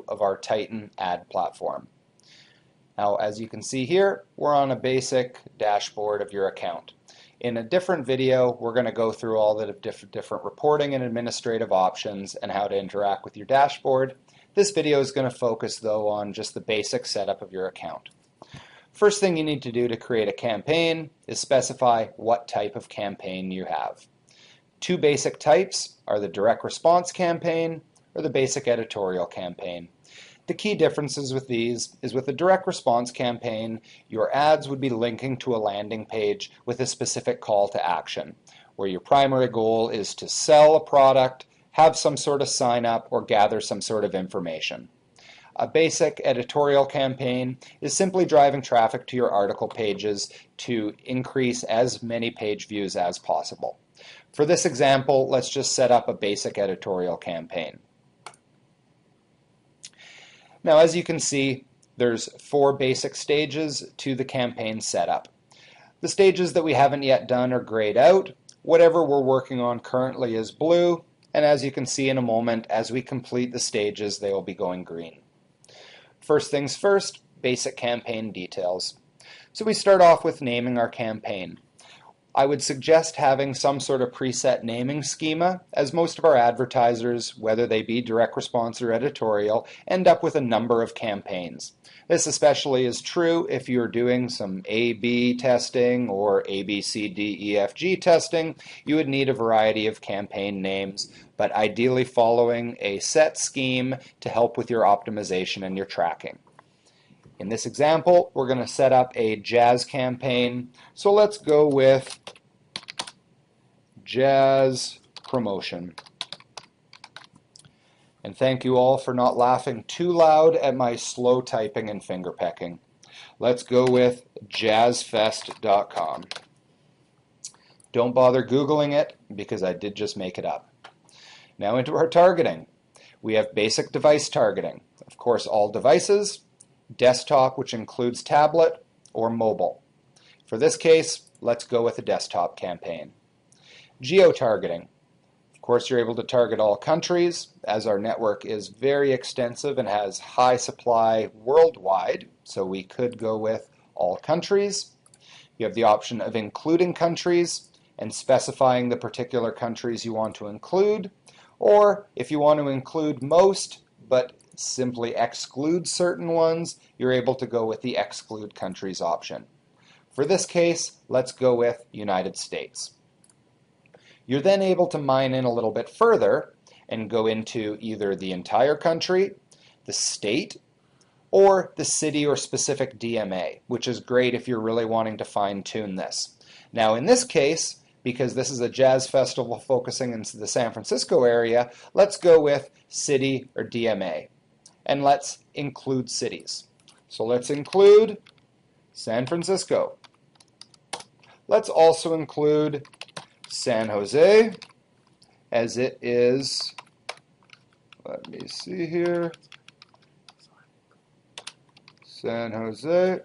of our Titan ad platform. Now, as you can see here, we're on a basic dashboard of your account. In a different video, we're going to go through all the different reporting and administrative options and how to interact with your dashboard. This video is going to focus, though, on just the basic setup of your account. First thing you need to do to create a campaign is specify what type of campaign you have. Two basic types are the direct response campaign or the basic editorial campaign. The key differences with these is with the direct response campaign, your ads would be linking to a landing page with a specific call to action, where your primary goal is to sell a product, have some sort of sign up, or gather some sort of information. A basic editorial campaign is simply driving traffic to your article pages to increase as many page views as possible. For this example, let's just set up a basic editorial campaign. Now, as you can see, there's 4 basic stages to the campaign setup. The stages that we haven't yet done are grayed out. Whatever we're working on currently is blue, and as you can see in a moment, as we complete the stages, they will be going green. First things first, basic campaign details. So we start off with naming our campaign. I would suggest having some sort of preset naming schema, as most of our advertisers, whether they be direct response or editorial, end up with a number of campaigns. This especially is true if you're doing some A/B testing or ABCDEFG testing. You would need a variety of campaign names, but ideally following a set scheme to help with your optimization and your tracking. In this example, we're going to set up a jazz campaign. So let's go with jazz promotion. And thank you all for not laughing too loud at my slow typing and finger pecking. Let's go with jazzfest.com. Don't bother Googling it because I did just make it up. Now into our targeting. We have basic device targeting. Of course, all devices. Desktop, which includes tablet, or mobile. For this case, let's go with a desktop campaign. Geo-targeting. Of course, you're able to target all countries, as our network is very extensive and has high supply worldwide, so we could go with all countries. You have the option of including countries and specifying the particular countries you want to include, or if you want to include most, but simply exclude certain ones, you're able to go with the exclude countries option. For this case, let's go with United States. You're then able to mine in a little bit further and go into either the entire country, the state, or the city or specific DMA, which is great if you're really wanting to fine-tune this. Now in this case, because this is a jazz festival focusing in the San Francisco area, let's go with city or DMA. And let's include cities. So let's include San Francisco. Let's also include San Jose, as it is, let me see here, San Jose.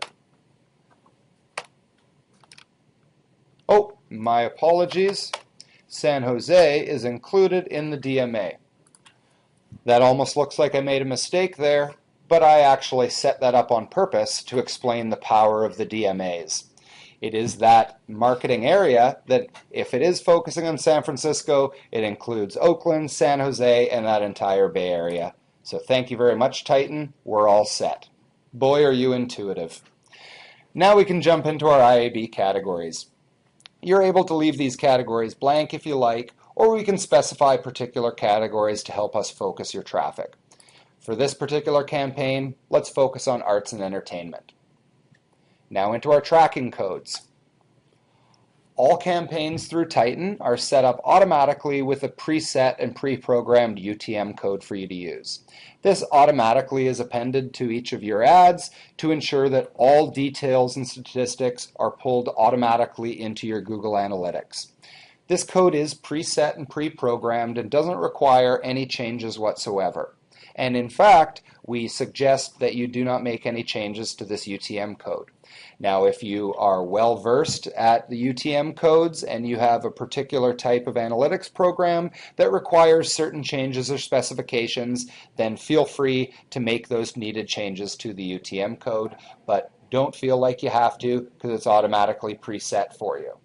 Oh, my apologies. San Jose is included in the DMA. That almost looks like I made a mistake there, but I actually set that up on purpose to explain the power of the DMAs. It is that marketing area that if it is focusing on San Francisco, it includes Oakland, San Jose, and that entire Bay Area. So thank you very much, Titan. We're all set. Boy, are you intuitive. Now we can jump into our IAB categories. You're able to leave these categories blank if you like, or we can specify particular categories to help us focus your traffic. For this particular campaign, let's focus on arts and entertainment. Now into our tracking codes. All campaigns through Titan are set up automatically with a preset and pre-programmed UTM code for you to use. This automatically is appended to each of your ads to ensure that all details and statistics are pulled automatically into your Google Analytics. This code is preset and pre-programmed and doesn't require any changes whatsoever. And in fact, we suggest that you do not make any changes to this UTM code. Now, if you are well versed at the UTM codes and you have a particular type of analytics program that requires certain changes or specifications, then feel free to make those needed changes to the UTM code, but don't feel like you have to because it's automatically preset for you.